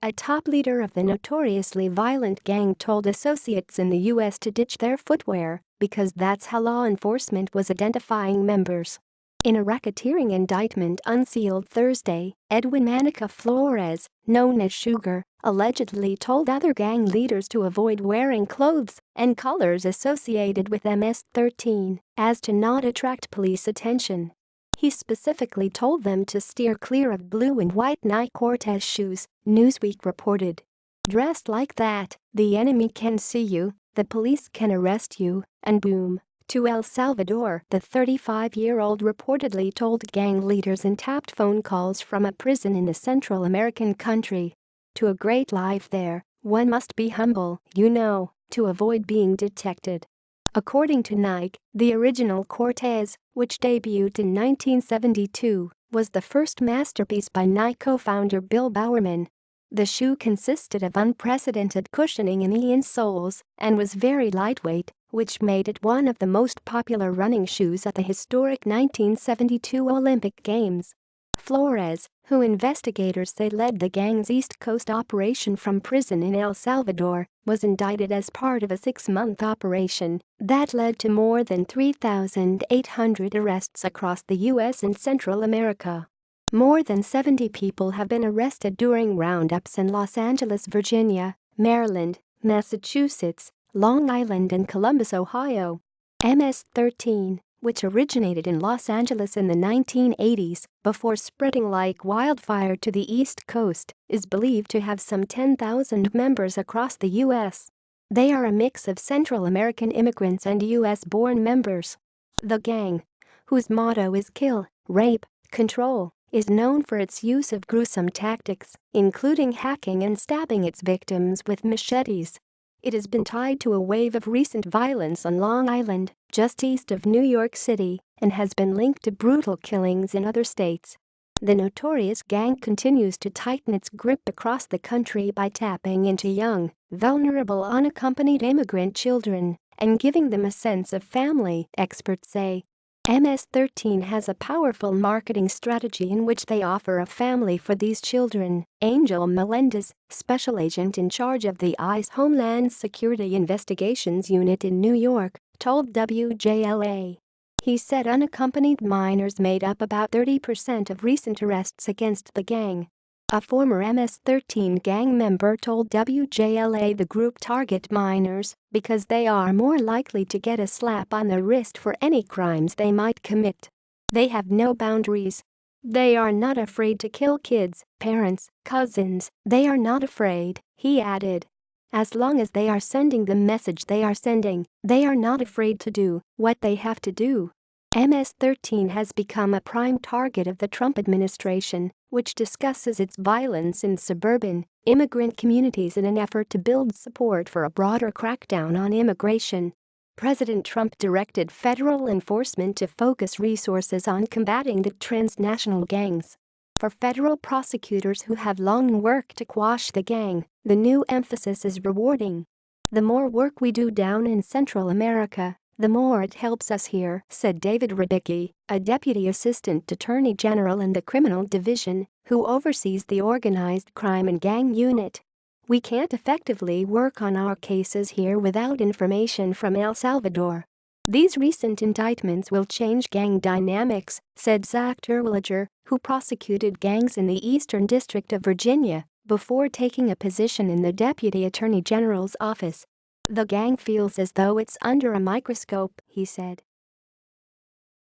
A top leader of the notoriously violent gang told associates in the U.S. to ditch their footwear because that's how law enforcement was identifying members. In a racketeering indictment unsealed Thursday, Edwin Manica Flores, known as Sugar, allegedly told other gang leaders to avoid wearing clothes and colors associated with MS-13 as to not attract police attention. He specifically told them to steer clear of blue and white Nike Cortez shoes, Newsweek reported. Dressed like that, the enemy can see you, the police can arrest you, and boom. To El Salvador, the 35-year-old reportedly told gang leaders in tapped phone calls from a prison in the Central American country. To a great life there, one must be humble, to avoid being detected. According to Nike, the original Cortez, which debuted in 1972, was the first masterpiece by Nike co-founder Bill Bowerman. The shoe consisted of unprecedented cushioning in the insoles and was very lightweight, which made it one of the most popular running shoes at the historic 1972 Olympic Games. Flores, who investigators say led the gang's East Coast operation from prison in El Salvador, was indicted as part of a 6-month operation that led to more than 3,800 arrests across the U.S. and Central America. More than 70 people have been arrested during roundups in Los Angeles, Virginia, Maryland, Massachusetts, Long Island and Columbus, Ohio. MS-13, which originated in Los Angeles in the 1980s before spreading like wildfire to the East Coast, is believed to have some 10,000 members across the U.S. They are a mix of Central American immigrants and U.S.-born members. The gang, whose motto is kill, rape, control, is known for its use of gruesome tactics, including hacking and stabbing its victims with machetes. It has been tied to a wave of recent violence on Long Island, just east of New York City, and has been linked to brutal killings in other states. The notorious gang continues to tighten its grip across the country by tapping into young, vulnerable unaccompanied immigrant children and giving them a sense of family, experts say. MS-13 has a powerful marketing strategy in which they offer a family for these children, Angel Melendez, special agent in charge of the ICE Homeland Security Investigations Unit in New York, told WJLA. He said unaccompanied minors made up about 30% of recent arrests against the gang. A former MS-13 gang member told WJLA the group target minors because they are more likely to get a slap on the wrist for any crimes they might commit. They have no boundaries. They are not afraid to kill kids, parents, cousins, they are not afraid, he added. As long as they are sending the message they are sending, they are not afraid to do what they have to do. MS-13 has become a prime target of the Trump administration, which discusses its violence in suburban, immigrant communities in an effort to build support for a broader crackdown on immigration. President Trump directed federal enforcement to focus resources on combating the transnational gangs. For federal prosecutors who have long worked to quash the gang, the new emphasis is rewarding. The more work we do down in Central America, the more it helps us here, said David Radicki, a deputy assistant attorney general in the criminal division, who oversees the organized crime and gang unit. We can't effectively work on our cases here without information from El Salvador. These recent indictments will change gang dynamics, said Zach Terwilliger, who prosecuted gangs in the Eastern District of Virginia before taking a position in the Deputy Attorney General's office. The gang feels as though it's under a microscope, he said.